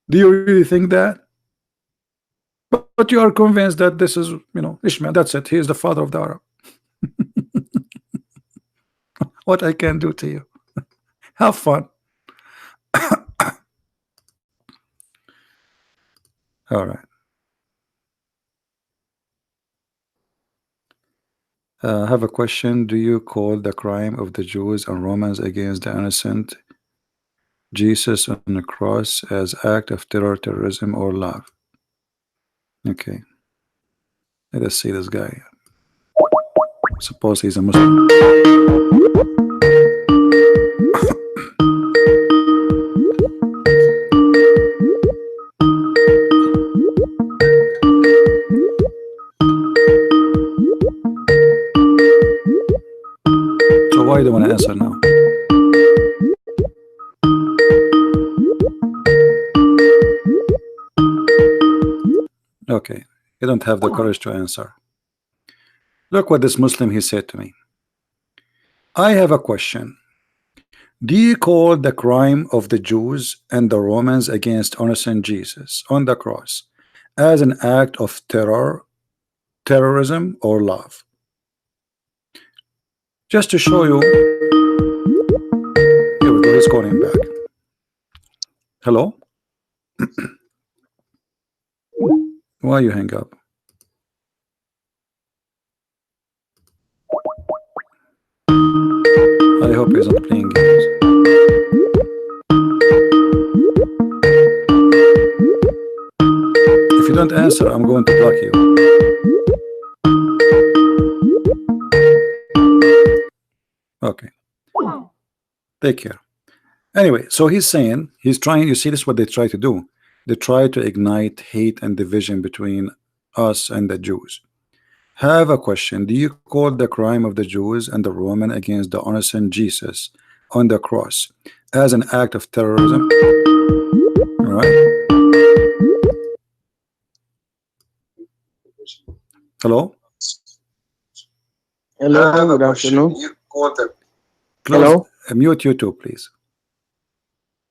Do you really think that? But you are convinced that this is, Ishmael. That's it. He is the father of the Arab. What I can do to you? Have fun. All right. I have a question. Do you call the crime of the Jews and Romans against the innocent Jesus on the cross as act of terror, terrorism, or love? Okay. Let us see this guy. Suppose he's a Muslim. So why do you want to answer now? Okay, you don't have the courage to answer. Look what this Muslim he said to me. I have a question. Do you call the crime of the Jews and the Romans against innocent Jesus on the cross as an act of terror, terrorism, or love? Just to show you. Here we go, he's calling back. Hello? Why you hang up? I hope he's not playing games. If you don't answer, I'm going to block you. Okay. Take care. Anyway, so he's saying, he's trying, you see this is what they try to do. They try to ignite hate and division between us and the Jews. Have a question. Do you call the crime of the Jews and the Roman against the innocent Jesus on the cross as an act of terrorism? All right. Hello? Hello, good afternoon. Hello? Mute YouTube, please.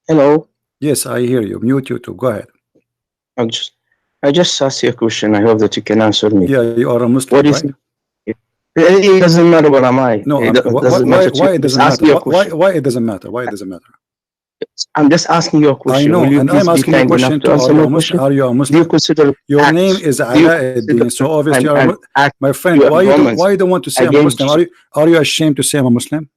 Hello. Yes, I hear you. Mute YouTube. Go ahead. I just asked you a question. I hope that you can answer me. Yeah, you are a Muslim, What is right? it doesn't matter what am I. No, it doesn't why matter it doesn't matter? Why it doesn't matter? Why it doesn't matter? I'm just asking you a question. I know, Will you and please I'm be asking you a kind question enough to too. answer my question? Are you a Do Muslim? you consider Your acts- name is do you Alauddin, consider so obviously you an are act my friend. you Why Romans you don't want to say I'm a against Muslim? Are you ashamed to say I'm a Muslim?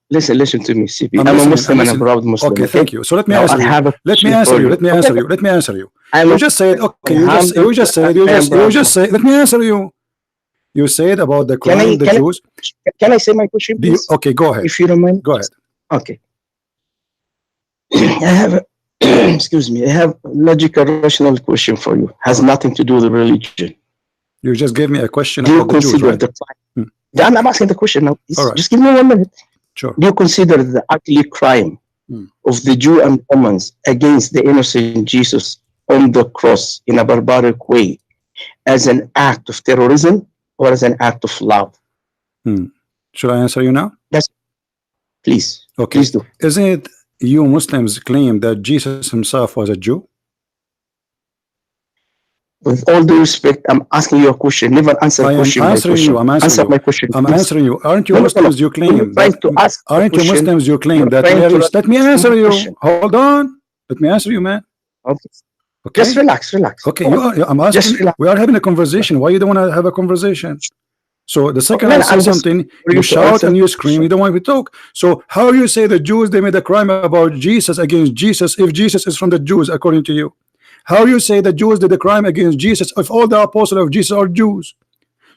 Listen to me, CP. I'm a listening. Muslim and a proud Muslim. Okay, thank you. So let me Now answer I you. have a Let me question answer for you. Let me Okay. answer you. Let me answer you. I'm You a- just said okay. You just said. Let me answer you. You said about the crime of the Jews. Can I say my question, please? Okay, go ahead. If you don't mind. Go ahead. Okay. I have excuse me. I have a logical, rational question for you. Has nothing to do with religion. You just gave me a question Do you about the Jews, consider right? the I'm asking the question now. All right. Just give me 1 minute. Sure. Do you consider the ugly crime of the Jew and Romans against the innocent Jesus on the cross in a barbaric way as an act of terrorism or as an act of love? Should I answer you now? Yes. Please. Okay. Please do. Isn't it you Muslims claim that Jesus himself was a Jew? With all due respect, I'm asking you a question. Never answer question by question. Answer my question. I'm please. answering you. Aren't you No, no, Muslims? no. You claim You're trying to ask a aren't you question. Muslims? You claim You're that trying to Mary. Let me answer you. question. Hold on. Let me answer you, man. Okay. Okay. Just relax. Okay. Go on. I'm asking. We are having a conversation. Why you don't want to have a conversation? So the second I say something, you shout and you scream. You don't want me to talk. So how you say the Jews they made a crime about Jesus against Jesus if Jesus is from the Jews according to you? How you say the Jews did the crime against Jesus if all the apostles of Jesus are Jews?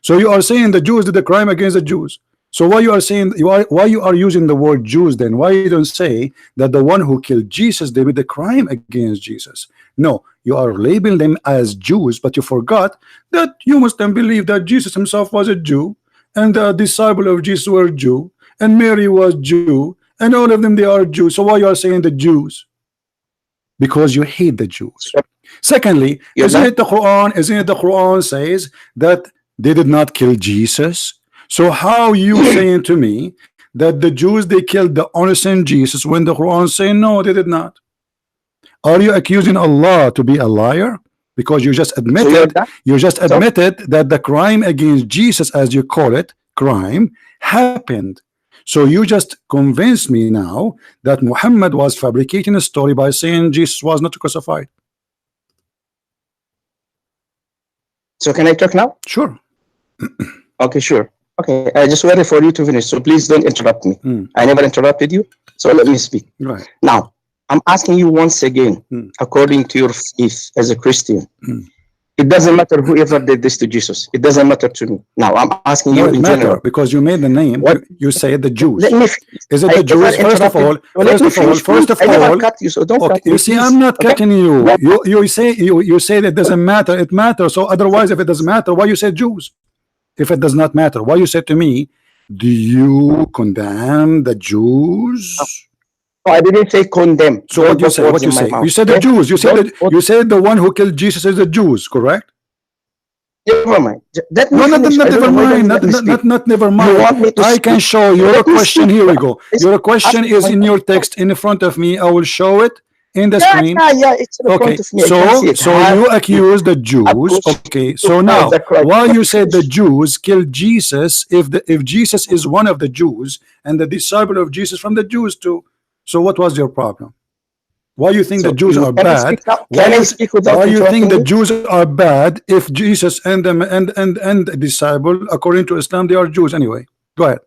So you are saying the Jews did the crime against the Jews. So why you are saying why you are using the word Jews then? Why you don't say that the one who killed Jesus they did the crime against Jesus? No, you are labeling them as Jews, but you forgot that you must then believe that Jesus himself was a Jew, and the disciple of Jesus were Jew, and Mary was Jew, and all of them they are Jews. So why you are saying the Jews? Because you hate the Jews. Secondly, isn't it the Quran says that they did not kill Jesus? So how you saying to me that the Jews they killed the innocent Jesus when the Quran saying no, they did not? Are you accusing Allah to be a liar? Because you just admitted, that the crime against Jesus, as you call it, crime, happened. So you just convinced me now that Muhammad was fabricating a story by saying Jesus was not crucified. So can I talk now? Sure. Okay, sure. Okay, I just waited for you to finish, so please don't interrupt me. I never interrupted you, so let me speak. Right. Now, I'm asking you once again, according to your faith as a Christian, it doesn't matter whoever did this to Jesus. It doesn't matter to me. Now, I'm asking you in general. Because you made the name, you say the Jews. Let me, is it the Jews? First of all, you see, I'm not cutting you. You say that it doesn't matter. It matters. So otherwise, if it doesn't matter, why you say Jews? If it does not matter, why you say to me, do you condemn the Jews? No, I didn't say condemn. So what you say? What you say? You said the Jews. You said the one who killed Jesus is the Jews, correct? Never mind. No, never mind. Not never mind. I can show your question. Here we go. Your question is in your text in front of me. I will show it in the screen. It's in front of me. So you accuse the Jews. Okay, so now why you said the Jews killed Jesus if Jesus is one of the Jews and the disciple of Jesus from the Jews too? So what was your problem? Why you think the Jews are bad? Why you think the Jews are bad if Jesus and the disciple, according to Islam, they are Jews anyway? Go ahead.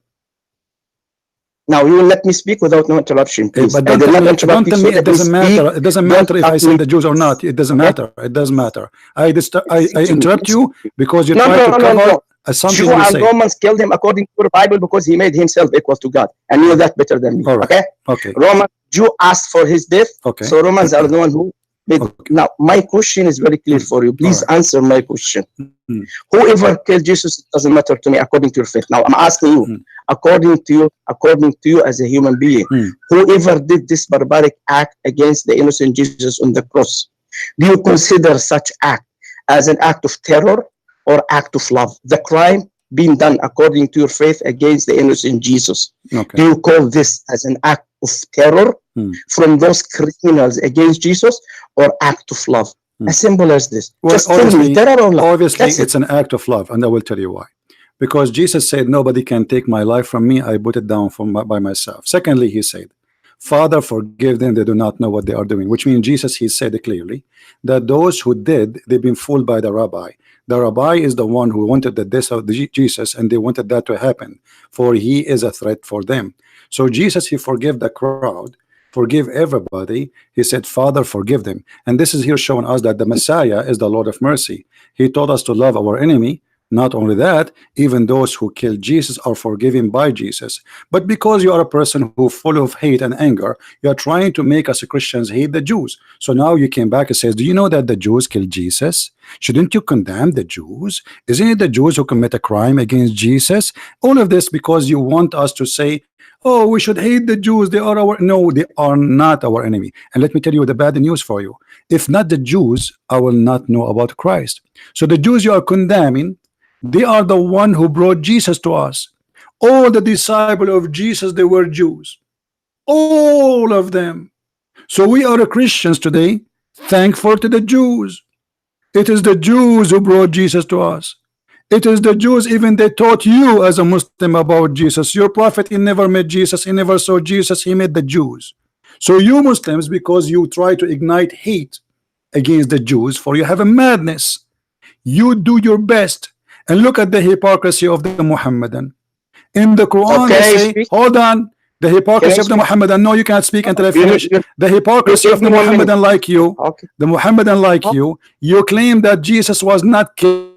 Now you will let me speak without no interruption, please. But don't tell me it doesn't matter. It doesn't matter if I say the Jews or not. It doesn't matter. It doesn't matter. I interrupt you because you try to cover something you say. Romans killed him according to the Bible because he made himself equal to God, and knew that better than me. Right. Okay. Jew asked for his death. Okay. So Romans are the one who made. Now my question is very clear for you. Please answer my question. Whoever killed Jesus, it doesn't matter to me according to your faith. Now I'm asking you, according to you as a human being, whoever did this barbaric act against the innocent Jesus on the cross, do you consider such act as an act of terror or act of love? The crime being done according to your faith against the innocent Jesus. Do you call this as an act of terror from those criminals against Jesus or act of love? As simple as this. Well, just tell me, terror or love? Obviously, it's an act of love, and I will tell you why. Because Jesus said, nobody can take my life from me. I put it down by myself. Secondly, he said, Father, forgive them. They do not know what they are doing. Which means Jesus, he said clearly that those who did, they've been fooled by the rabbi. The rabbi is the one who wanted the death of Jesus, and they wanted that to happen, for he is a threat for them. So Jesus, he forgave the crowd, forgive everybody. He said, Father, forgive them. And this is here showing us that the Messiah is the Lord of mercy. He told us to love our enemy. Not only that, even those who killed Jesus are forgiven by Jesus. But because you are a person who full of hate and anger, you are trying to make us Christians hate the Jews. So now you came back and says, do you know that the Jews killed Jesus? Shouldn't you condemn the Jews? Isn't it the Jews who commit a crime against Jesus? All of this because you want us to say, oh, we should hate the Jews. They are our... No, they are not our enemy. And let me tell you the bad news for you. If not the Jews, I will not know about Christ. So the Jews you are condemning, they are the one who brought Jesus to us. All the disciples of Jesus, they were Jews. All of them. So we are Christians today, thankful to the Jews. It is the Jews who brought Jesus to us. It is the Jews, even they taught you as a Muslim about Jesus. Your prophet, he never met Jesus, he never saw Jesus, he met the Jews. So you Muslims, because you try to ignite hate against the Jews, for you have a madness. You do your best. And look at the hypocrisy of the Muhammadan. In the Quran, they say, hold on, the hypocrisy of the Muhammadan. No, you can't speak until I finish. The hypocrisy of the Muhammadan like you, the Muhammadan like you claim that Jesus was not killed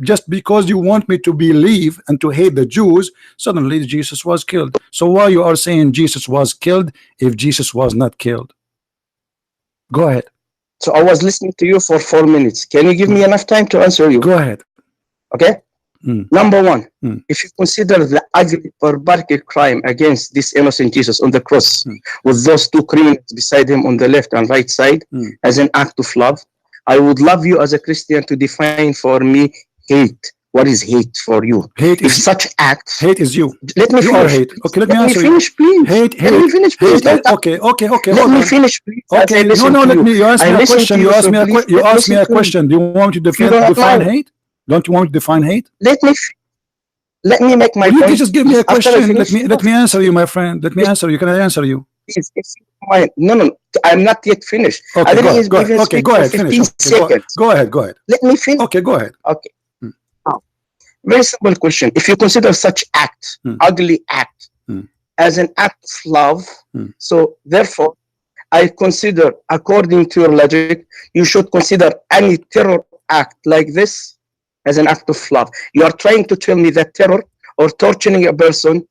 just because you want me to believe and to hate the Jews. Suddenly Jesus was killed. So why you are saying Jesus was killed if Jesus was not killed? Go ahead. So I was listening to you for 4 minutes. Can you give me enough time to answer you? Go ahead. Okay. Number one, if you consider the ugly barbaric crime against this innocent Jesus on the cross with those two criminals beside him on the left and right side as an act of love, I would love you as a Christian to define for me hate. what is hate for you. Hate If is such acts, hate is you. let me You are finish. hate. Okay, let me Let me answer you. finish, please. Hate, Let me hate, finish, please. hate. Don't Okay, okay, okay. let Hold me on. finish, please. As I Okay, no, listen no. to Let you. me. You asked I me a listen to question. you, You asked so me a please question. You let me asked me a listen to me. question. Do you want me to If you do not define mind, hate? Don't you want me to define hate? let me make my Will you point. just give me a After I question? finish, Let me answer you, my friend. Let me answer you. Can I answer you? please, if you don't mind. No, no, I'm not yet finished. I Okay, go didn't ahead. Go ahead. even Okay, speak go for ahead. Finish. 15 Okay, seconds. go ahead. Go ahead. Let me finish. Okay, go ahead. Okay. Hmm. Now, very simple question. If you consider such act, ugly act, as an act of love, so therefore, I consider, according to your logic, you should consider any terror act like this as an act of love. You are trying to tell me that terror or torturing a person,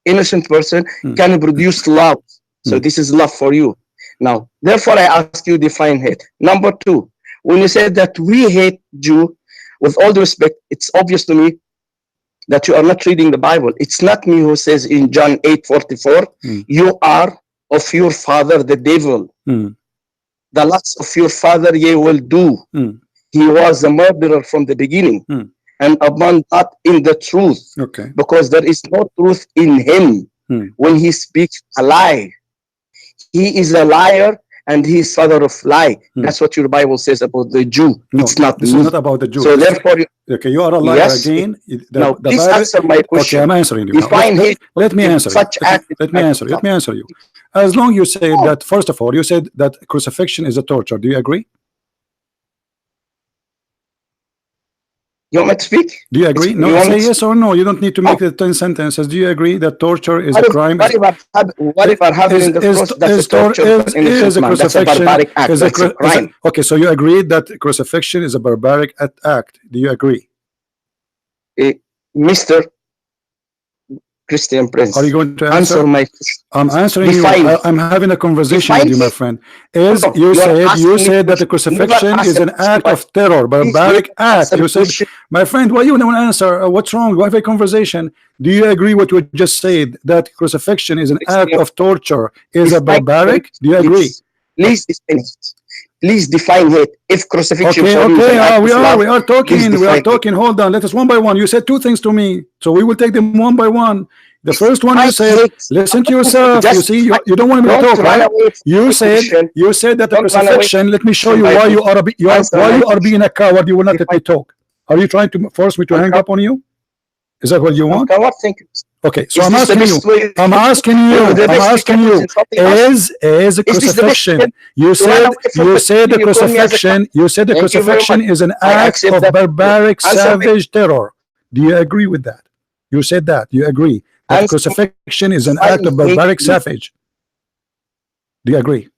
innocent person, can produce love. So this is love for you. Now, therefore, I ask you define hate. Number two, when you said that we hate Jew, with all due respect, it's obvious to me that you are not reading the Bible. It's not me who says in John 8:44, you are of your father the devil. The lusts of your father ye will do. He was a murderer from the beginning, and upon not in the truth, because there is no truth in him. When he speaks a lie, he is a liar and he is father of lie. That's what your Bible says about the Jew. No, it's not this me. is not about the Jews. So therefore, okay, you are a liar yes, again. Now, please Bible, answer my question. Okay, I'm answering you. Define Now. hate. Let me answer Such you. Let me answer you. Let me answer you. As long you say that, first of all, you said that crucifixion is a torture. Do you agree? You want me to speak? Do you agree? No, say yes or no. You don't need to make the 10 sentences. Do you agree that torture is a crime? What if I have it in the cross? That's a torture for an innocent man. That's a barbaric act. That's a crime. Okay, so you agree that crucifixion is a barbaric act. Do you agree? Mr. Christian Prince, are you going to answer my question? I'm answering you. I'm having a conversation with you, my friend. You said that the crucifixion is an act of terror, barbaric act. You said, my friend, why you don't answer? What's wrong? We have a conversation. Do you agree what you just said, that crucifixion is an act of torture, is a barbaric? Do you agree? Please define it. If crucifixion we are talking. Hold on, let us one by one. You said two things to me, so we will take them one by one. The first one, you said, listen to yourself. You see, you don't want me to talk, right? You said that the crucifixion. Let me show you why you are being a coward. You will not let me talk. Are you trying to force me to hang up on you? Is that what you want? Okay, so I'm asking you, is the crucifixion? You said the crucifixion is an act of barbaric, savage terror. Do you agree with that? You said that. You agree that crucifixion is an act of barbaric, savage. Do you agree?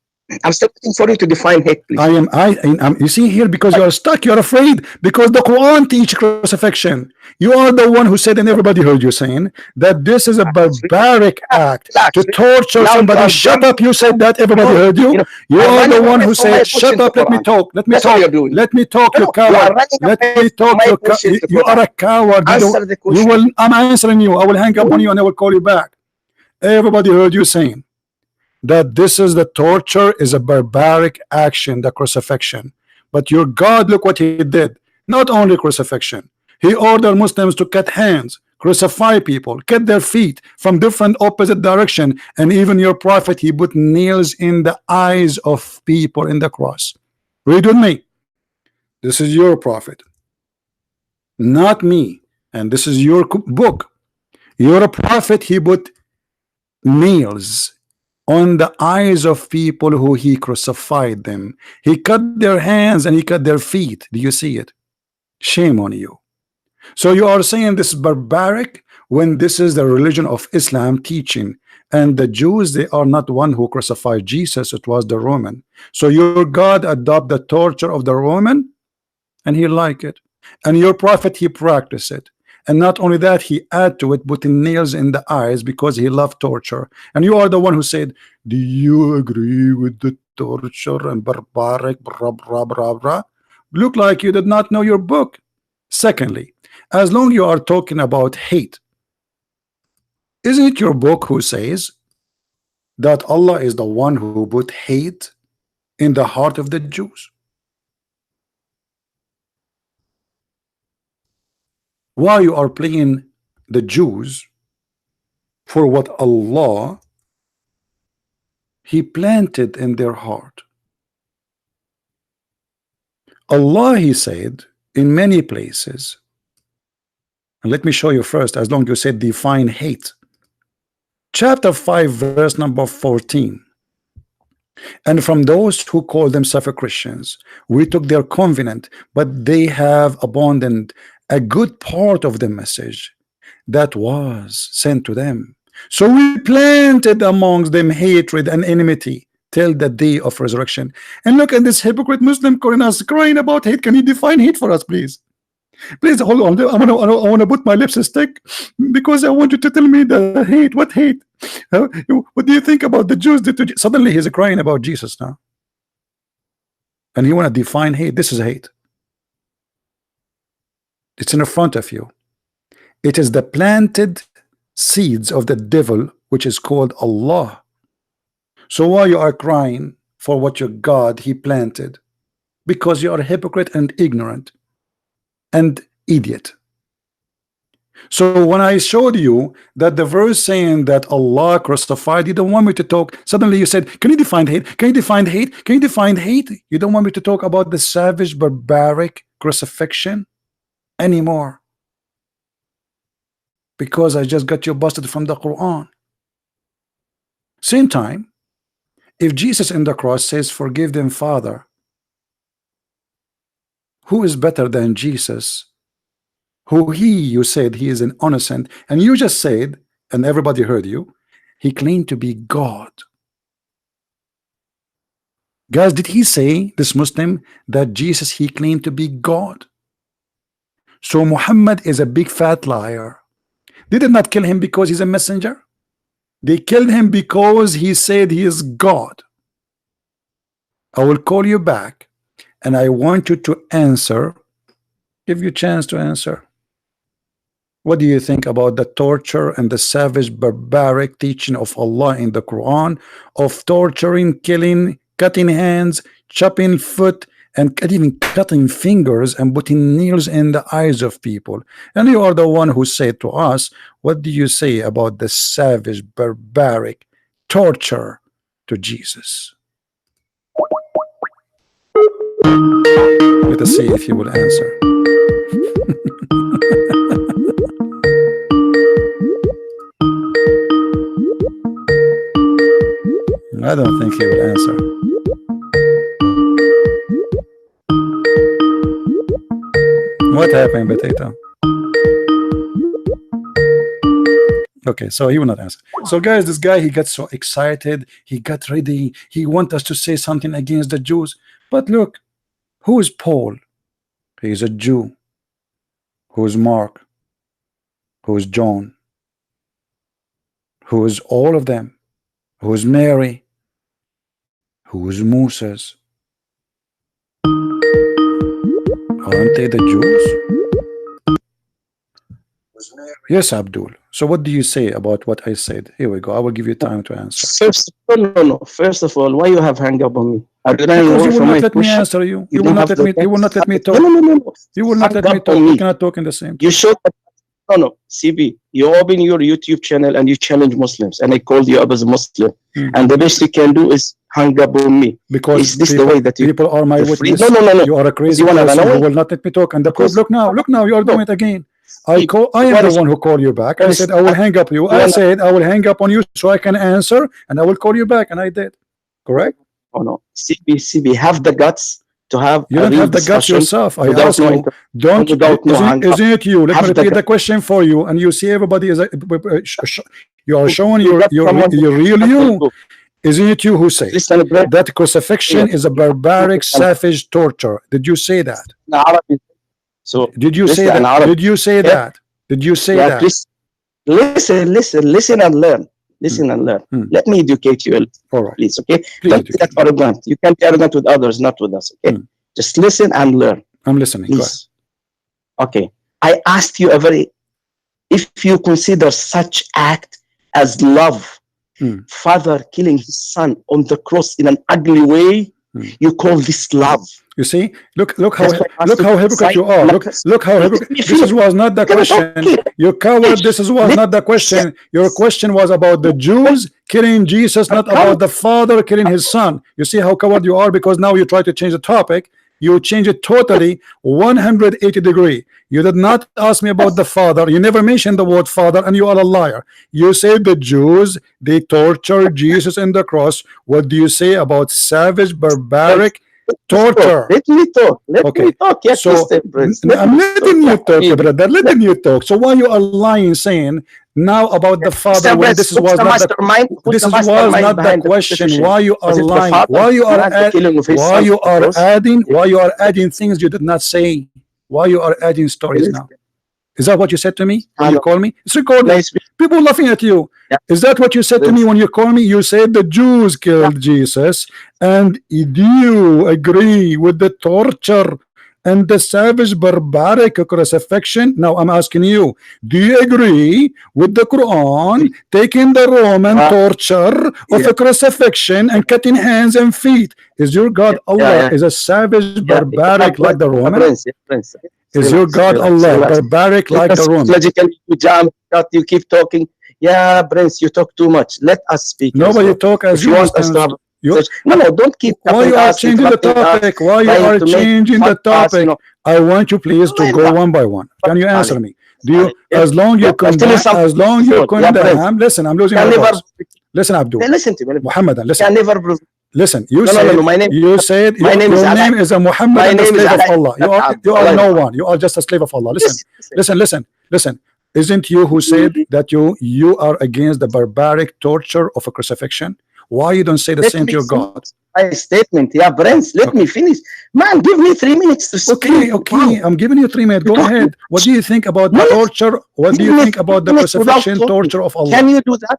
I'm still waiting for you to define hate, please. You see here, because you are stuck, you're afraid, because the Quran teaches crucifixion. You are the one who said, and everybody heard you saying, that this is a barbaric act to torture somebody. Shut up, you said that, everybody heard you. You are the one who said, shut up, let me talk, let me talk, you coward, let me talk, you are a coward. I'm answering you. I will hang up on you and I will call you back. Everybody heard you saying that this is the torture is a barbaric action, the crucifixion. But your God, look what he did. Not only crucifixion, he ordered Muslims to cut hands, crucify people, cut their feet from different opposite direction, and even your prophet, he put nails in the eyes of people in the cross. Read with me. This is your prophet, not me, and this is your book. You're a prophet. He put nails on the eyes of people who he crucified them. He cut their hands and he cut their feet. Do you see it? Shame on you. So you are saying this is barbaric when this is the religion of Islam teaching, and the Jews, they are not one who crucified Jesus, it was the Roman. So your God adopt the torture of the Roman and he like it, and your prophet, he practiced it. And not only that, he add to it putting nails in the eyes because he loved torture. And you are the one who said, do you agree with the torture and barbaric blah, blah, blah, blah? Look like you did not know your book. Secondly, as long you are talking about hate, isn't it your book who says that Allah is the one who put hate in the heart of the Jews? why you are playing the Jews for what Allah He planted in their heart. Allah, He said in many places, and let me show you first, as long as you said define hate. Chapter 5 verse number 14. And from those who call themselves Christians, we took their covenant, but they have abandoned a good part of the message that was sent to them. So we planted amongst them hatred and enmity till the day of resurrection. And look at this hypocrite Muslim calling us, crying about hate. Can you define hate for us, please? Please hold on. I want to put my lipstick because I want you to tell me the hate. What hate? What do you think about the Jews? Suddenly he's crying about Jesus now, and he want to define hate. This is hate. It's in front of you. It is the planted seeds of the devil, which is called Allah. So why you are crying for what your God He planted? Because you are a hypocrite and ignorant and idiot. So when I showed you that the verse saying that Allah crucified, you don't want me to talk. Suddenly you said, can you define hate? Can you define hate? Can you define hate? You don't want me to talk about the savage, barbaric crucifixion anymore, because I just got you busted from the Quran. Same time, if Jesus in the cross says, forgive them, Father, who is better than Jesus? Who you said he is an innocent, and you just said, and everybody heard you, he claimed to be God. Guys, did he say, this Muslim, that Jesus he claimed to be God? So Muhammad is a big fat liar. They did not kill him because he's a messenger. They killed him because he said he is God. I will call you back and I want you to answer, give you a chance to answer. What do you think about the torture and the savage, barbaric teaching of Allah in the Quran of torturing, killing, cutting hands, chopping foot, and even cutting fingers and putting nails in the eyes of people? And you are the one who said to us, what do you say about the savage, barbaric torture to Jesus? Let us see if you will answer. I don't think he will answer. What happened, Potato? Okay, so he will not answer. So guys, this guy, he got so excited, he got ready, he want us to say something against the Jews. But look, who is Paul? He is a Jew. Who is Mark? Who is John? Who is all of them? Who is Mary? Who is Moses? Aren't they the Jews? Yes, Abdul. So what do you say about what I said? Here we go. I will give you time to answer. First of all, why you have hung up on me? Because you will not let me answer you. You will not let me. You will not let me talk. No. You will not let me talk. You cannot talk in the same time. You showed that. No, CB, you open your YouTube channel and you challenge Muslims, and I called you up as a Muslim, and the best you can do is hang up on me. Because is this people, the way that people are my witness? No. You are a crazy person who will not let me talk. And the proof, look now, you are doing it again. I am the one who called you back. I said I will hang up you. I said I will hang up on you so I can answer, and I will call you back, and I did. Correct? Oh no, CB, have the guts to have. You don't have the guts yourself. I ask you, isn't it you? Let me repeat the question for you, and you see everybody is you are showing your real you. Isn't it you who say that crucifixion is a barbaric, savage torture? Did you say that? So did you say that? Did you say that? Did you say that? Listen and learn. Listen and learn. Let me educate you, all right, please. Okay, don't be that arrogant. You can be arrogant with others, not with us. Okay, just listen and learn. I'm listening. Please. Okay, I asked you if you consider such act as love, father killing his son on the cross in an ugly way, you call this love? You see, look how That's why I look asked how you hypocrite you are. Look how hypocrite. This was not the question. You coward. This was not the question. Your question was about the Jews killing Jesus, not about the Father killing his Son. You see how coward you are, because now you try to change the topic. You change it totally 180 degree. You did not ask me about the Father. You never mentioned the word Father, and you are a liar. You say the Jews, they tortured Jesus in the cross. What do you say about savage, barbaric torture? Let me talk. Let me talk. Yes, so Mr. Prince. I'm letting you talk, brother. Letting you talk. So why you are lying, saying now about the Father when this was not the question? Why you are lying? Why you are adding things you did not say? Why you are adding stories now? Is that what you said to me when you call me? It's recorded. People laughing at you. Is that what you said to me when you call me? You said the Jews killed Jesus, and do you agree with the torture and the savage, barbaric crucifixion? Now I'm asking you, do you agree with the Quran taking the Roman torture of a crucifixion and cutting hands and feet? Is your God Allah is a savage, barbaric like the Roman? Is your God Allah barbaric like the Roman? You keep talking. Yeah, Prince, you talk too much. Let us speak. Nobody talk as you want us to have. No, don't keep. Why you are changing the topic? Why you are changing the topic? I want you please to go one by one. Can you answer me? Do you, as long you condemn, listen, I'm losing my voice. Listen, Abdul. Listen to me. Muhammadan, listen. Can never. Listen, you said your name is a Muhammad, a slave of Allah. You are no one. You are just a slave of Allah. Listen. Isn't you who said that you are against the barbaric torture of a crucifixion? Why you don't say the same to your God? My statement, Prince. Let me finish. Man, give me 3 minutes to speak. Okay. I'm giving you 3 minutes. Go ahead. What do you think about the torture? What do you think about the crucifixion torture of Allah? Can you do that?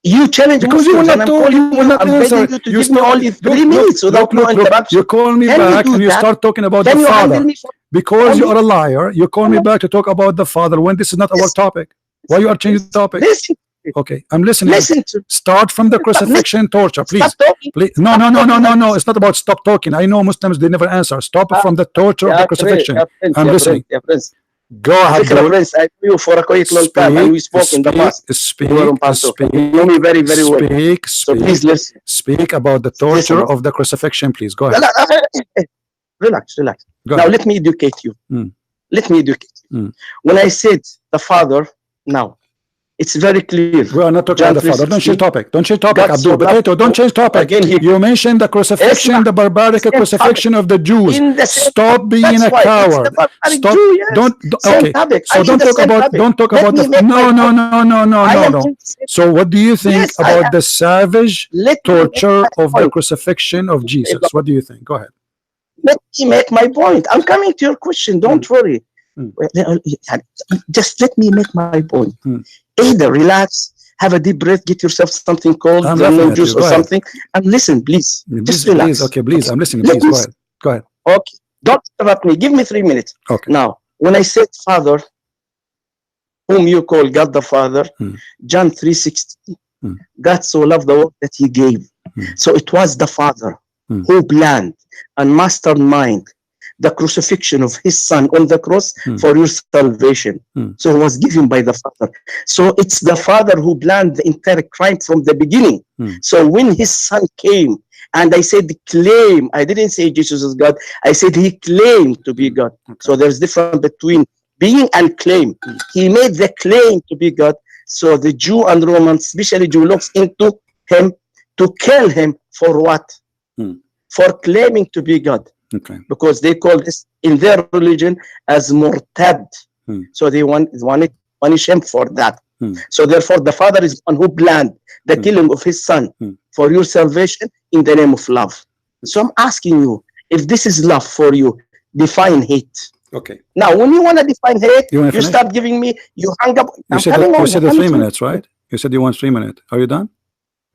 You challenge because you will not talk. You will not answer. You give me only 3 minutes without no interruption. You call me back and you start talking about the Father. Because you are a liar, you call me back to talk about the Father when this is not our topic. Why you are changing the topic? Okay, I'm listening. Start from the crucifixion torture, please. No. It's not about stop talking. I know Muslims, they never answer. Stop from the torture of the crucifixion. I'm listening. Go ahead. Prince, I knew you for a quite long time, and we spoke in the past. You know me very, very well. So please listen. Speak about the torture of the crucifixion, please. Go ahead. Relax. Now let me educate you. Let me educate you. When I said the Father, now it's very clear. We are not talking about the Father. Don't change topic. Don't change topic, Abdul. Potato, don't change topic. You mentioned the crucifixion, the barbaric crucifixion of the Jews. Stop being a coward. Stop. Okay. So don't talk about the. No. So what do you think about the savage torture of the crucifixion of Jesus? What do you think? Go ahead. Let me make my point. I'm coming to your question. Don't worry. Just let me make my point. Either relax, have a deep breath, get yourself something cold, lemon juice or something, and listen, please. Just relax. Okay, please. I'm listening. Please go ahead. Okay. Don't interrupt me. Give me 3 minutes. Okay. Now, when I said Father, whom you call God the Father, John 3:16, God so loved the world that He gave. So it was the Father who planned and mastermind the crucifixion of his son on the cross for your salvation. So it was given by the Father. So it's the Father who planned the entire crime from the beginning. So when his son came, and I said claim, I didn't say Jesus is God, I said he claimed to be God. So there's difference between being and claim. He made the claim to be God. So the Jew and Romans, especially Jew, looks into him to kill him for what? For claiming to be God. Because they call this in their religion as murtad. So they want to punish him for that. So therefore the Father is one who planned the killing of his son for your salvation in the name of love. So I'm asking you, if this is love for you, define hate. Okay. Now when you want to define hate, you start giving me, you hang up. You said the 3 minutes, right? You said you want 3 minutes. Are you done?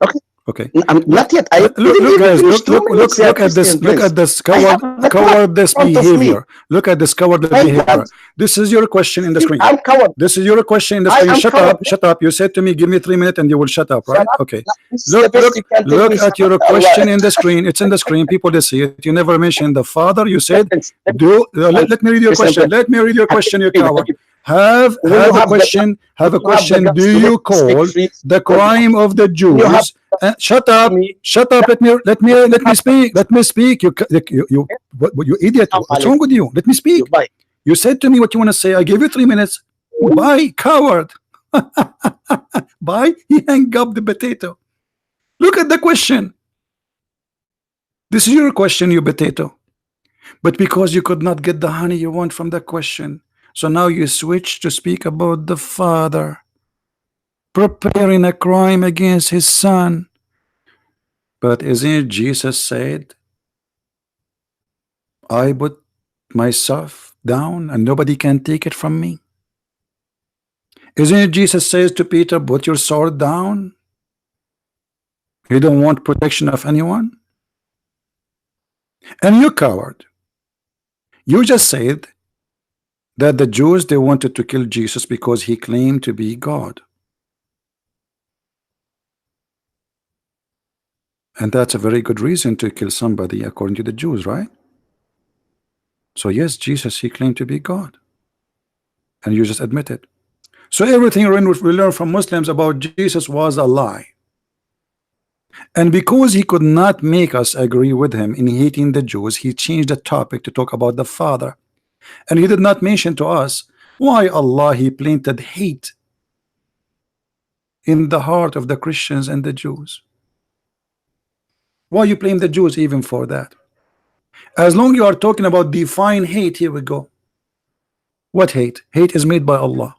Okay. Okay. I'm not yet. I Look, guys, finished 2 minutes, look at this. Christian Look Prince. at this I have the clock cowardly in front of me. behavior. Look at this cowardly My behavior. God. This is your question in the screen. I'm coward. This is your question in the I screen. am Shut coward. up. Shut up. You said to me, give me 3 minutes and you will shut up, Shut right? up. Okay. This is the best you can tell Look me. at your question in the screen. It's in the screen. People they see it. You never mentioned the Father. You said, let me read your question. Let me read your question, you coward. Have a question. Have a question. Do you call the crime of the Jews? Shut up! Shut up! Let me speak. Let me speak. You idiot! What's wrong with you? Let me speak. You said to me what you want to say. I gave you 3 minutes. Bye, coward. Bye. He hung up the potato. Look at the question. This is your question, you potato. But because you could not get the honey you want from the question, so now you switch to speak about the Father preparing a crime against his Son. But isn't it Jesus said, I put myself down and nobody can take it from me? Isn't it Jesus says to Peter, put your sword down? You don't want protection of anyone? And you coward, you just said that the Jews, they wanted to kill Jesus because he claimed to be God. And that's a very good reason to kill somebody according to the Jews, right? So yes, Jesus, he claimed to be God. And you just admit it. So everything we learn from Muslims about Jesus was a lie. And because he could not make us agree with him in hating the Jews, he changed the topic to talk about the Father. And he did not mention to us why Allah he planted hate in the heart of the Christians and the Jews. Why you blame the Jews even for that? As long you are talking about define hate, here we go. What hate? Hate is made by Allah.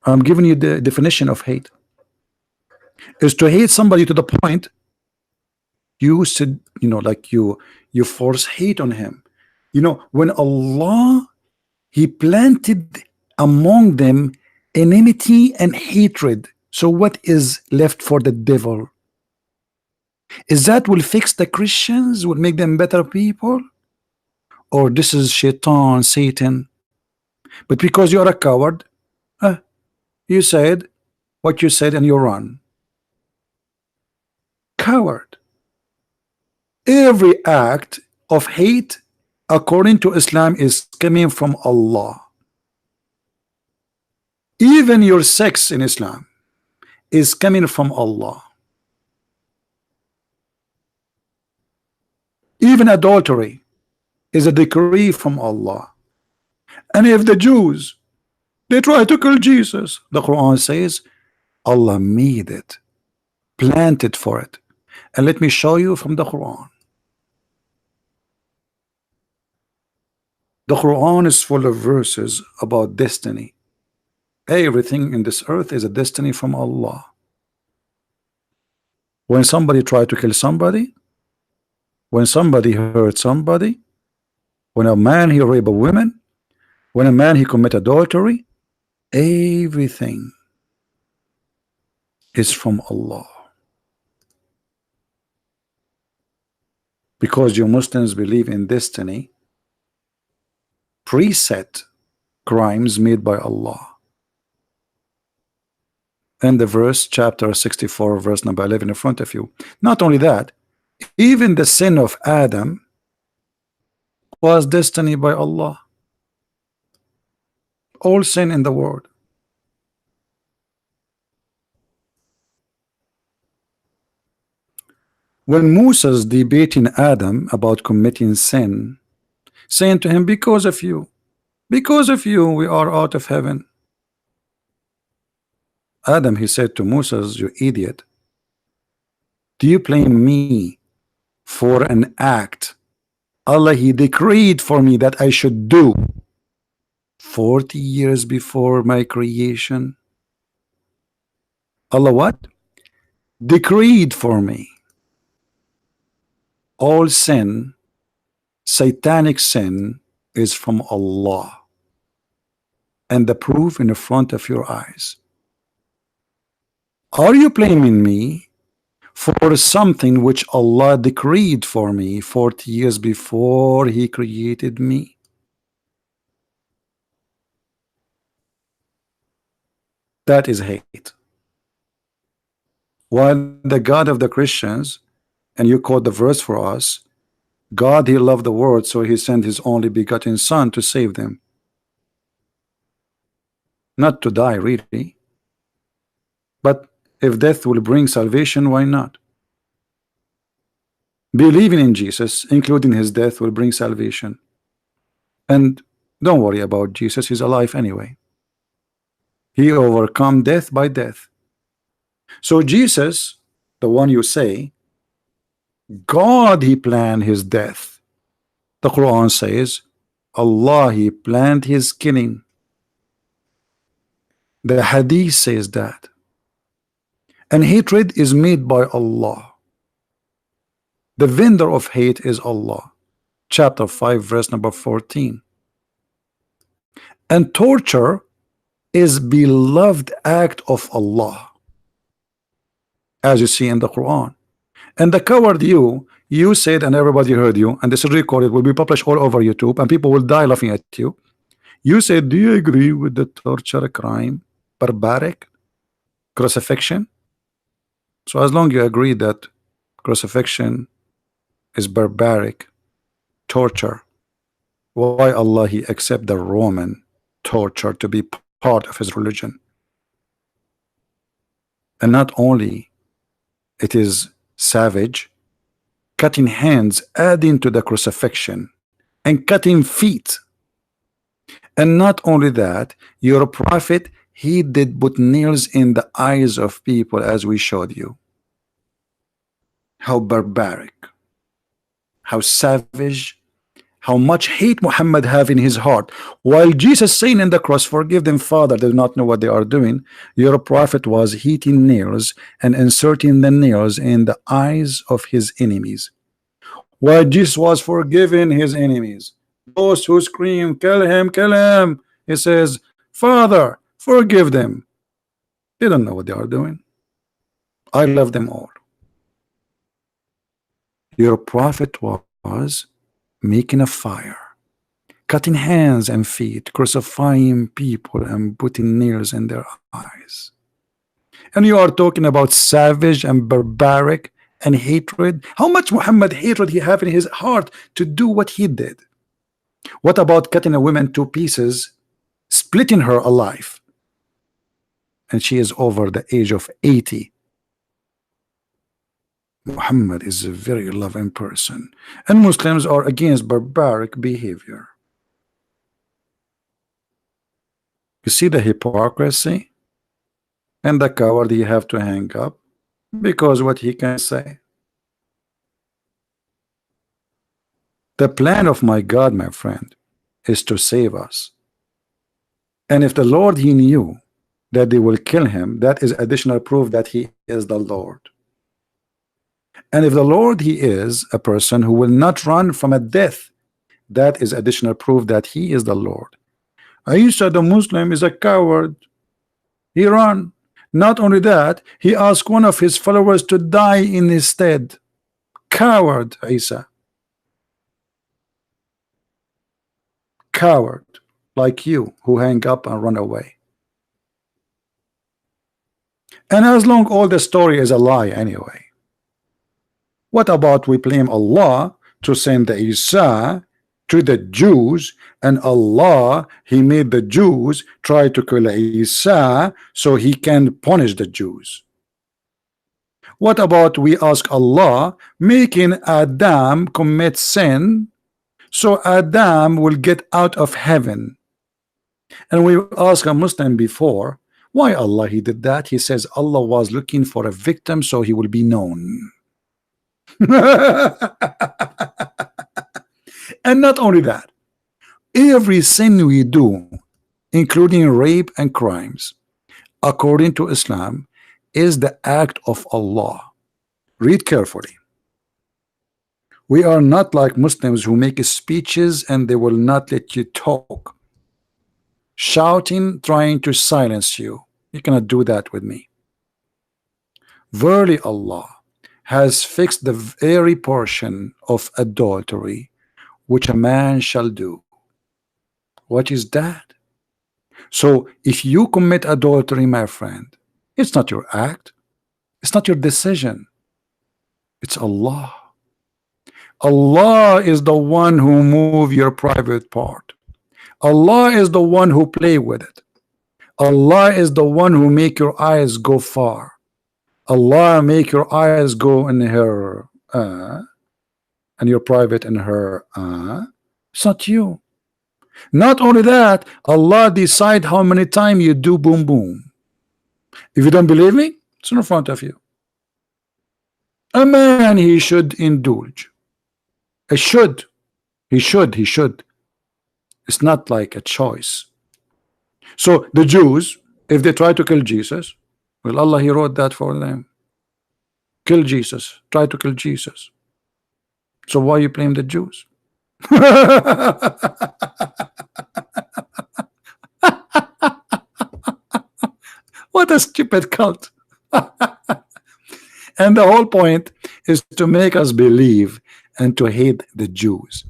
I'm giving you the definition of hate. Is to hate somebody to the point you said, like you force hate on him. When Allah he planted among them enmity and hatred. So what is left for the devil? Is that will fix the Christians, will make them better people? Or this is shaitan, Satan? But because you are a coward, you said what you said and you run. Coward. Every act of hate according to Islam is coming from Allah. Even your sex in Islam is coming from Allah. Even adultery is a decree from Allah. And if the Jews they try to kill Jesus, the Quran says Allah made it, planted for it. And let me show you from the Quran. The Quran is full of verses about destiny. Everything in this earth is a destiny from Allah. When somebody tried to kill somebody, when somebody hurt somebody, when a man he rape a woman, when a man he commit adultery, everything is from Allah. Because you Muslims believe in destiny, preset crimes made by Allah. And the verse, chapter 64, verse number 11 in front of you. Not only that, even the sin of Adam was destiny by Allah. All sin in the world. When Moses debating Adam about committing sin, saying to him, because of you we are out of heaven. Adam, he said to Moses, you idiot, do you blame me for an act Allah he decreed for me that I should do 40 years before my creation? Allah what? Decreed for me. All sin, satanic sin, is from Allah. And the proof in the front of your eyes. Are you blaming me for something which Allah decreed for me 40 years before He created me? That is hate. While the God of the Christians, and you quote the verse for us, God, He loved the world, so He sent His only begotten Son to save them. Not to die, really. But if death will bring salvation, why not? Believing in Jesus, including His death, will bring salvation. And don't worry about Jesus, He's alive anyway. He overcome death by death. So Jesus, the one you say, God, He planned His death. The Quran says Allah, He planned His killing. The Hadith says that. And hatred is made by Allah. The vendor of hate is Allah. Chapter 5 verse number 14. And torture is beloved act of Allah, as you see in the Quran. And the coward you said, and everybody heard you, and this is recorded, will be published all over YouTube, and people will die laughing at you. You said, do you agree with the torture crime, barbaric, crucifixion? So as long as you agree that crucifixion is barbaric, torture, why Allah He accept the Roman torture to be part of His religion? And not only it is savage, cutting hands, adding to the crucifixion, and cutting feet. And not only that, your prophet, he did put nails in the eyes of people, as we showed you. How barbaric, how savage, how much hate Muhammad have in his heart. While Jesus saying in the cross, forgive them, Father, they do not know what they are doing. Your prophet was heating nails and inserting the nails in the eyes of his enemies. While Jesus was forgiving his enemies, those who scream, kill him, he says, Father, forgive them. They don't know what they are doing. I love them all. Your prophet was making a fire, cutting hands and feet, crucifying people and putting nails in their eyes. And you are talking about savage and barbaric and hatred. How much Muhammad hatred he have in his heart to do what he did? What about cutting a woman to pieces, splitting her alive? And she is over the age of 80. Muhammad is a very loving person, and Muslims are against barbaric behavior. You see the hypocrisy? And the coward you have to hang up because what he can say. The plan of my God, my friend, is to save us. And if the Lord he knew that they will kill him, that is additional proof that he is the Lord. And if the Lord he is a person who will not run from a death, that is additional proof that he is the Lord. Isa the Muslim is a coward. He ran. Not only that, he asked one of his followers to die in his stead. Coward, Isa. Coward, like you, who hang up and run away. And as long all the story is a lie anyway. What about we blame Allah to send the Isa to the Jews, and Allah he made the Jews try to kill Isa so he can punish the Jews? What about we ask Allah making Adam commit sin so Adam will get out of heaven? And we asked a Muslim before, why Allah he did that? He says Allah was looking for a victim so he will be known. And not only that, every sin we do, including rape and crimes, according to Islam, is the act of Allah. Read carefully. We are not like Muslims who make speeches and they will not let you talk, shouting, trying to silence you. You cannot do that with me. Verily Allah has fixed the very portion of adultery which a man shall do. What is that? So if you commit adultery, my friend, it's not your act, it's not your decision, it's Allah. Allah is the one who move your private part. Allah is the one who play with it. Allah is the one who make your eyes go far. Allah make your eyes go in her and your private in her it's not you. Not only that, Allah decide how many times you do boom boom. If you don't believe me, it's in front of you. A man, he should indulge. He should. It's not like a choice. So the Jews, if they try to kill Jesus, well, Allah, he wrote that for them. Kill Jesus. Try to kill Jesus. So why you blame the Jews? What a stupid cult. And the whole point is to make us believe and to hate the Jews.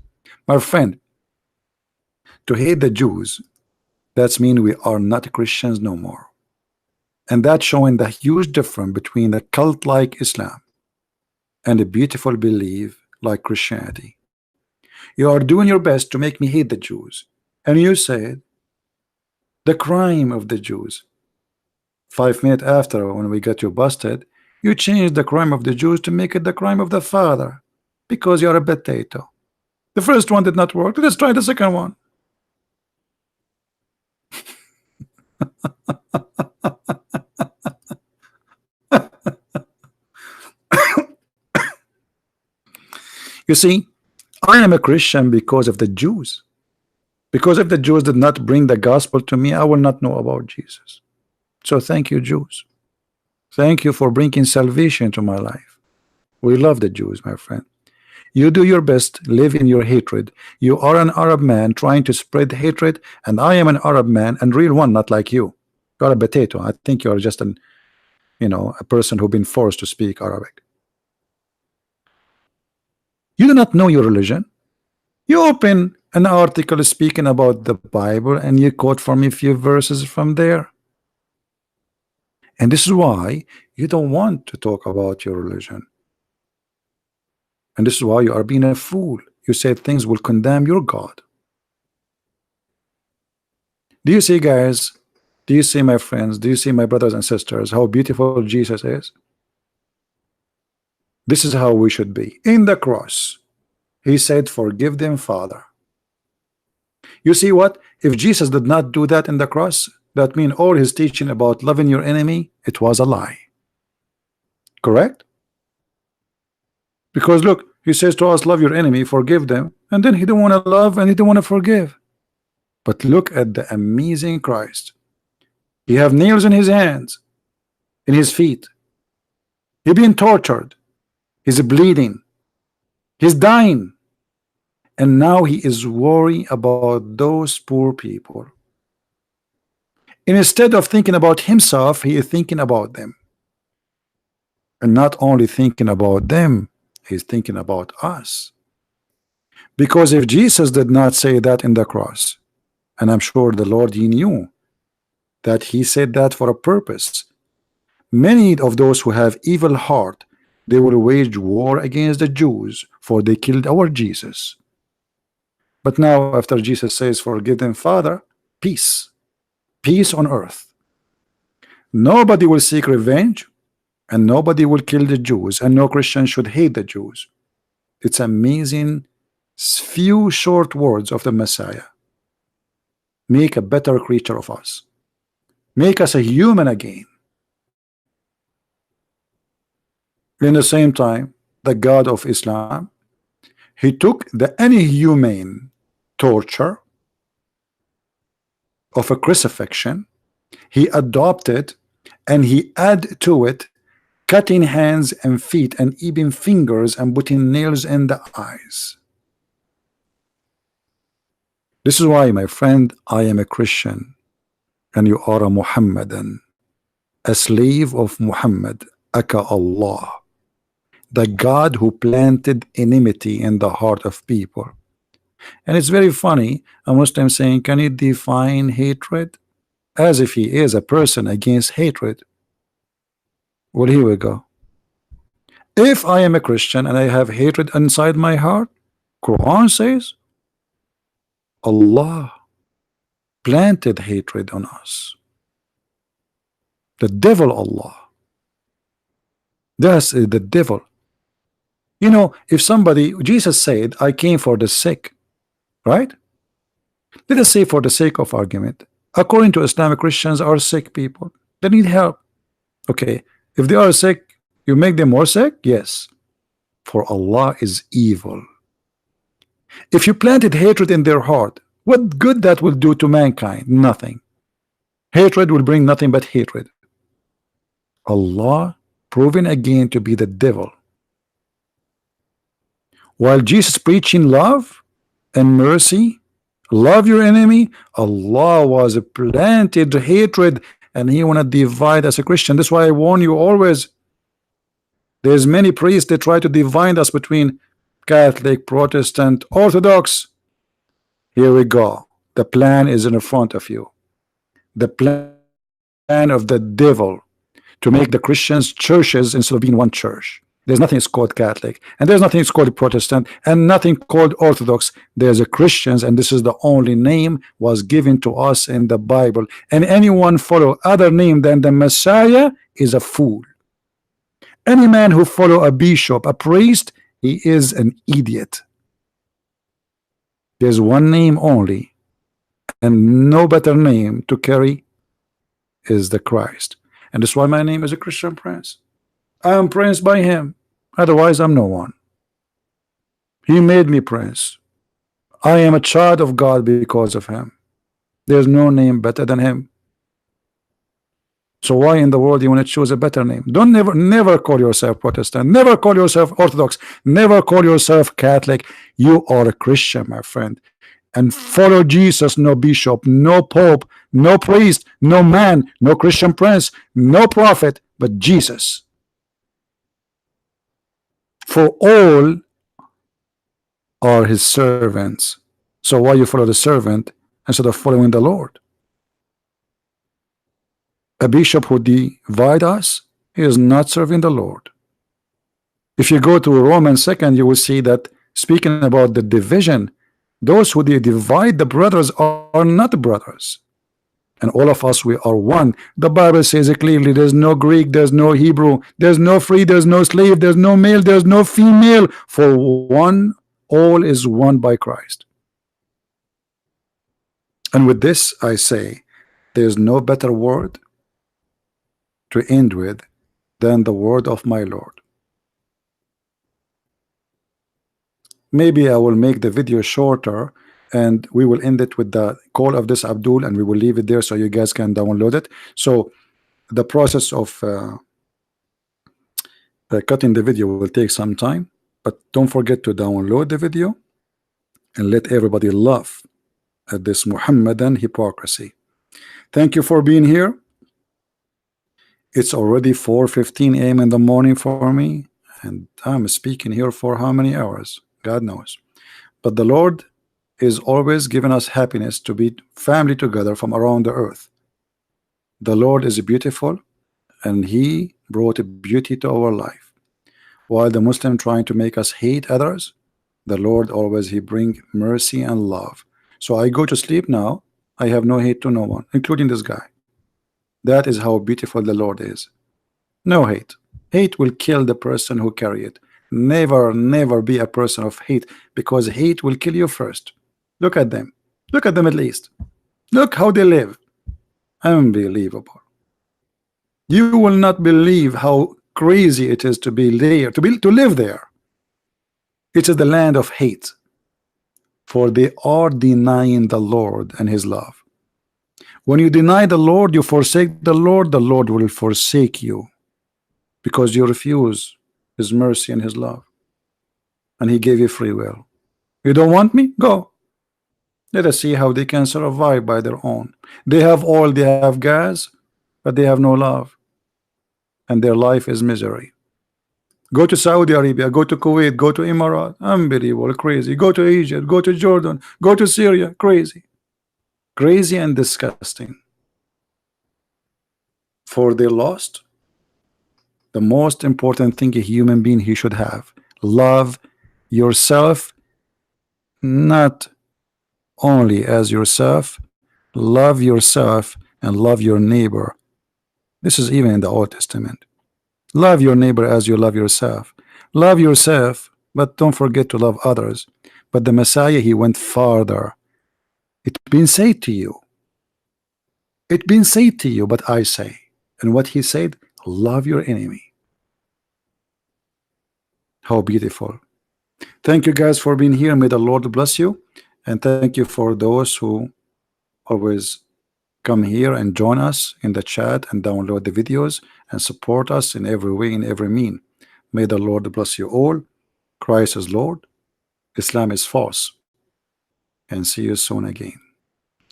My friend, to hate the Jews, that's mean we are not Christians no more. And that's showing the huge difference between a cult like Islam and a beautiful belief like Christianity. You are doing your best to make me hate the Jews, and you said the crime of the Jews. 5 minutes after, when we got you busted, you changed the crime of the Jews to make it the crime of the Father, because you're a potato. The first one did not work. Let's try the second one. You see, I am a Christian because of the Jews. Because if the Jews did not bring the gospel to me, I will not know about Jesus. So thank you, Jews. Thank you for bringing salvation to my life. We love the Jews, my friend. You do your best, live in your hatred. You are an Arab man trying to spread hatred, and I am an Arab man, and real one, not like you. You are a potato. I think you are just an, a person who's been forced to speak Arabic. You do not know your religion. You open an article speaking about the Bible and you quote for me a few verses from there. And this is why you don't want to talk about your religion. And this is why you are being a fool. You say things will condemn your God. Do you see, guys? Do you see, my friends? Do you see, my brothers and sisters, how beautiful Jesus is? This is how we should be. In the cross, he said, forgive them, Father. You see what? If Jesus did not do that in the cross, that means all his teaching about loving your enemy, it was a lie. Correct? Because look, he says to us, love your enemy, forgive them, and then he don't want to love and he don't want to forgive. But look at the amazing Christ. He have nails in his hands, in his feet. He being tortured. He's bleeding. He's dying. And now he is worried about those poor people. And instead of thinking about himself, he is thinking about them. And not only thinking about them, he's thinking about us. Because if Jesus did not say that in the cross, and I'm sure the Lord, he knew that he said that for a purpose. Many of those who have evil heart, they will wage war against the Jews, for they killed our Jesus. But now after Jesus says, forgive them, Father, peace. Peace on earth. Nobody will seek revenge, and nobody will kill the Jews, and no Christian should hate the Jews. It's amazing few short words of the Messiah. Make a better creature of us. Make us a human again. In the same time, the God of Islam, he took the inhumane torture of a crucifixion, he adopted and he added to it cutting hands and feet and even fingers and putting nails in the eyes. This is why, my friend, I am a Christian and you are a Muhammadan, a slave of Muhammad, Aka Allah, the God who planted enmity in the heart of people. And it's very funny, a Muslim saying, can you define hatred? As if he is a person against hatred. Well, here we go. If I am a Christian and I have hatred inside my heart, Quran says Allah planted hatred on us. The devil, Allah. That's the devil. You know, if somebody, Jesus said, I came for the sick, right? Let us say, for the sake of argument, according to Islamic, Christians are sick people. They need help. Okay, if they are sick, you make them more sick? Yes. For Allah is evil. If you planted hatred in their heart, what good that will do to mankind? Nothing. Hatred will bring nothing but hatred. Allah proven again to be the devil. While Jesus preaching love and mercy, love your enemy, Allah was planted hatred, and he want to divide us a Christian. That's why I warn you always. There's many priests that try to divide us between Catholic, Protestant, Orthodox. Here we go. The plan is in front of you. The plan of the devil to make the Christians churches instead of being one church. There's nothing called Catholic, and there's nothing called Protestant, and nothing called Orthodox. There's a Christians, and this is the only name was given to us in the Bible. And anyone follow other name than the Messiah is a fool. Any man who follow a bishop, a priest, he is an idiot. There's one name only, and no better name to carry is the Christ. And that's why my name is a Christian Prince. I am prince by him. Otherwise, I'm no one. He made me prince. I am a child of God because of him. There's no name better than him. So why in the world you want to choose a better name? Don't never call yourself Protestant. Never call yourself Orthodox. Never call yourself Catholic. You are a Christian, my friend. And follow Jesus, no bishop, no pope, no priest, no man, no Christian prince, no prophet, but Jesus. For all are his servants. So why you follow the servant instead of following the Lord? A bishop who divide us, he is not serving the Lord. If you go to Romans 2, you will see that speaking about the division, those who divide the brothers are not brothers. And all of us, we are one. The Bible says it clearly, there's no Greek, there's no Hebrew, there's no free, there's no slave, there's no male, there's no female. For one, all is one by Christ. And with this I say, there's no better word to end with than the word of my Lord. Maybe I will make the video shorter, and we will end it with the call of this Abdul, and we will leave it there so you guys can download it. So the process of cutting the video will take some time, but don't forget to download the video and let everybody laugh at this Muhammadan hypocrisy. Thank you for being here. It's already 4:15 a.m. in the morning for me, and I'm speaking here for how many hours? God knows. But the Lord is always giving us happiness to be family together from around the earth. The Lord is beautiful, and he brought beauty to our life. While the Muslim trying to make us hate others, the Lord always he bring mercy and love. So I go to sleep now, I have no hate to no one, including this guy. That is how beautiful the Lord is. No hate. Hate will kill the person who carry it. Never be a person of hate, because hate will kill you first. Look at them. Look at the Middle East. Look how they live. Unbelievable. You will not believe how crazy it is to be there, to live there. It is the land of hate, for they are denying the Lord and his love. When you deny the Lord, you forsake the Lord will forsake you, because you refuse his mercy and his love, and he gave you free will. You don't want me? Go. Let us see how they can survive by their own. They have oil, they have gas, but they have no love. and their life is misery. Go to Saudi Arabia, go to Kuwait, go to Emirates, unbelievable, crazy. Go to Egypt, go to Jordan, go to Syria, crazy. Crazy and disgusting. For they lost the most important thing a human being he should have. Love yourself, not only as yourself, love yourself and love your neighbor. This is even in the Old Testament. Love your neighbor as you love yourself. Love yourself, but don't forget to love others. But the Messiah, he went farther. It's been said to you. It's been said to you, but I say. And what he said, love your enemy. How beautiful. Thank you guys for being here. May the Lord bless you. And thank you for those who always come here and join us in the chat and download the videos and support us in every way, in every mean. May the Lord bless you all. Christ is Lord. Islam is false. And see you soon again.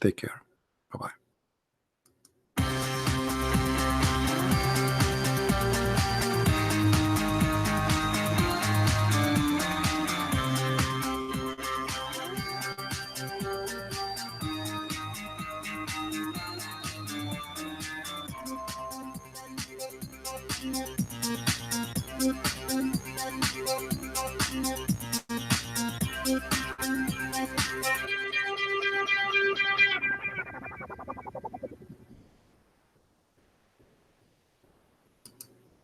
Take care. Bye-bye.